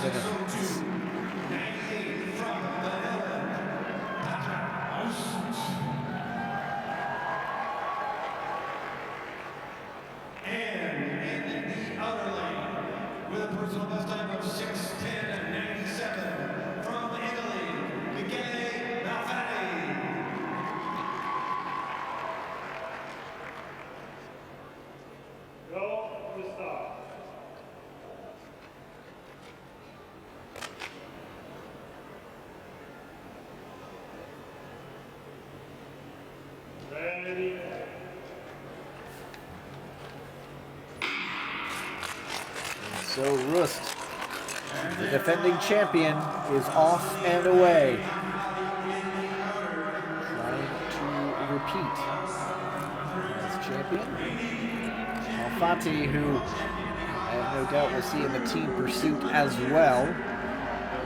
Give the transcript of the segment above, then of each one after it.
minutes. With a personal best time of 6:10.97 from Italy, Michele Malfatti. Go to start. Ready. So ROEST, the defending champion, is off and away, trying to repeat as champion. Malfatti, who I have no doubt will see in the team pursuit as well,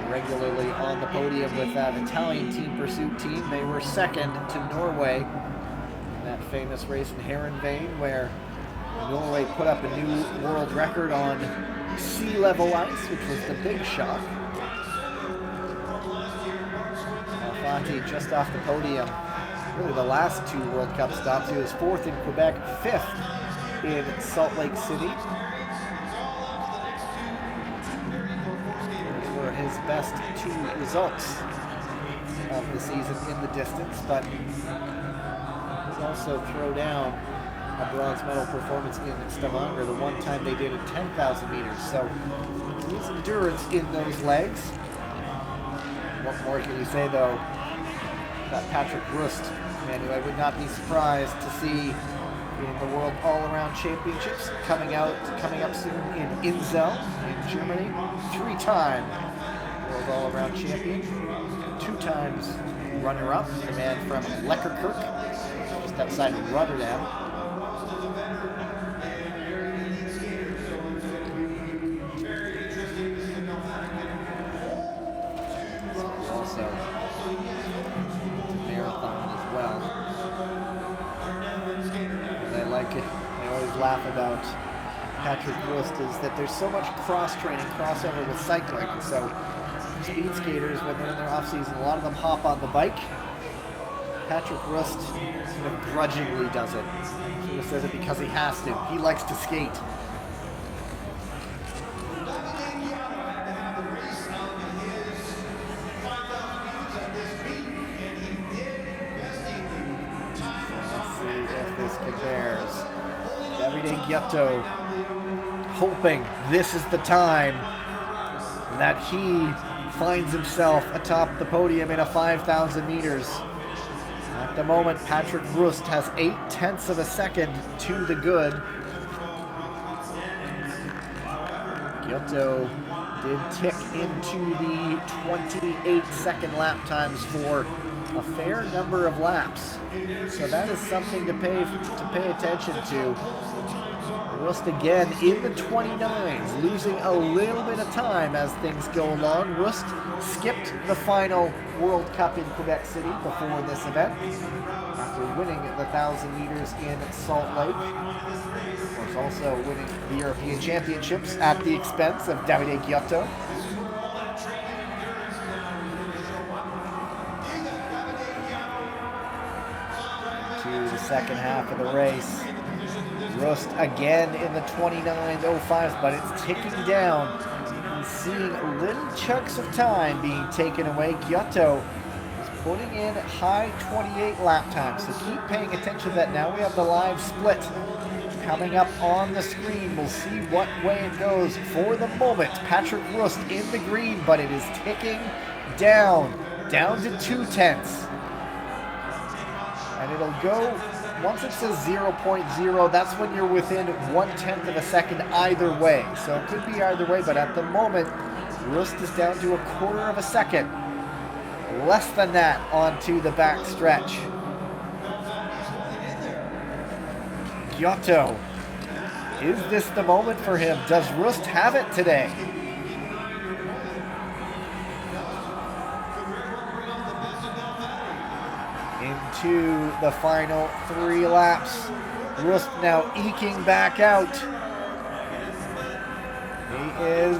regularly on the podium with that Italian team pursuit team. They were second to Norway in that famous race in Heerenveen, where Norway put up a new world record on sea level ice, which was the big shock. Malfatti just off the podium. Really the last two World Cup stops. He was fourth in Quebec, fifth in Salt Lake City. Those were his best two results of the season in the distance, but he'll also throw down a bronze medal performance in Stavanger, the one time they did it 10,000 meters. So his endurance in those legs. What more can you say though about Patrick ROEST? And I would not be surprised to see in the World All-Around Championships coming up soon in Inzell in Germany. 3-time World All-Around champion, 2 times runner-up, a man from Lekkerkerk, just outside of Rotterdam. Also marathon as well. And I like it. I always laugh about Patrick ROEST is that there's so much cross-training, crossover with cycling. And so speed skaters, when they're in their off-season, a lot of them hop on the bike. Patrick ROEST sort of grudgingly does it. He says it because he has to. He likes to skate. Giotto hoping this is the time that he finds himself atop the podium in a 5,000 meters. At the moment, Patrick ROEST has 0.8 of a second to the good. Giotto did tick into the 28-second lap times for a fair number of laps. So that is something to pay attention to. ROEST again in the 29s, losing a little bit of time as things go along. ROEST skipped the final World Cup in Quebec City before this event, after winning the 1,000 meters in Salt Lake. Of course, also winning the European Championships at the expense of Davide Giotto. To the second half of the race. ROEST again in the 29.05s, but it's ticking down. He's seeing little chunks of time being taken away. Giotto is putting in high 28 lap times, so keep paying attention to that. Now we have the live split coming up on the screen. We'll see what way it goes. For the moment, Patrick ROEST in the green, but it is ticking down to 0.2. And it'll go, once it says 0.0, that's when you're within 1/10 of a second either way. So it could be either way, but at the moment, ROEST is down to 1/4 of a second. Less than that onto the back stretch. Giotto. Is this the moment for him? Does ROEST have it today? Into the final 3 laps. ROEST now eking back out. He is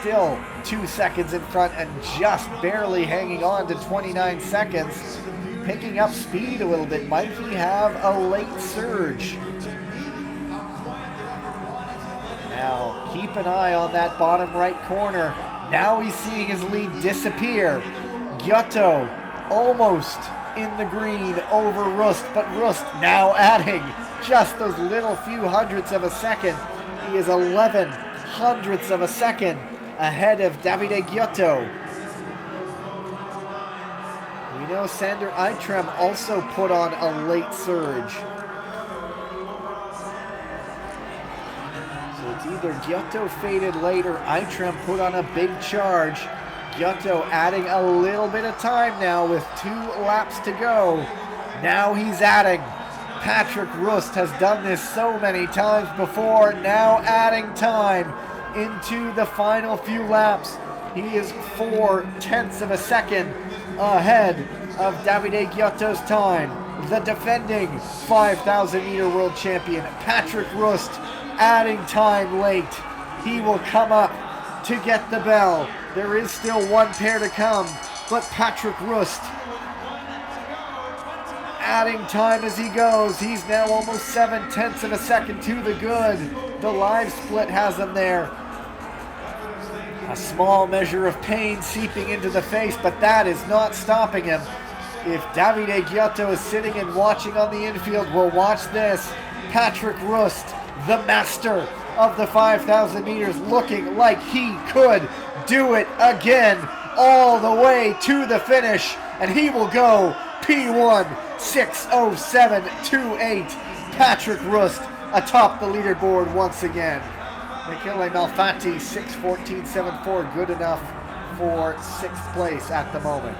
still 2 seconds in front and just barely hanging on to 29 seconds. Picking up speed a little bit. Might he have a late surge? Now, keep an eye on that bottom right corner. Now he's seeing his lead disappear. Giotto almost in the green over Rust, but Rust now adding just those little few hundredths of a second. He is 11 hundredths of a second ahead of Davide Giotto. We know Sander Eitrem also put on a late surge. So it's either Giotto faded late or Eitrem put on a big charge. Giotto adding a little bit of time now with 2 laps to go. Now he's adding. Patrick Rust has done this so many times before, now adding time into the final few laps. He is 4/10 of a second ahead of Davide Giotto's time. The defending 5,000 meter world champion, Patrick Rust, adding time late. He will come up to get the bell. There is still one pair to come, but Patrick Rust adding time as he goes. He's now almost 7/10 of a second to the good. The live split has him there. A small measure of pain seeping into the face, but that is not stopping him. If Davide Giotto is sitting and watching on the infield, we'll watch this. Patrick Rust, the master of the 5,000 meters, looking like he could do it again all the way to the finish, and he will go P1 6:07.28. Patrick Rust atop the leaderboard once again. Michele Malfatti 6:14.74, good enough for 6th place at the moment.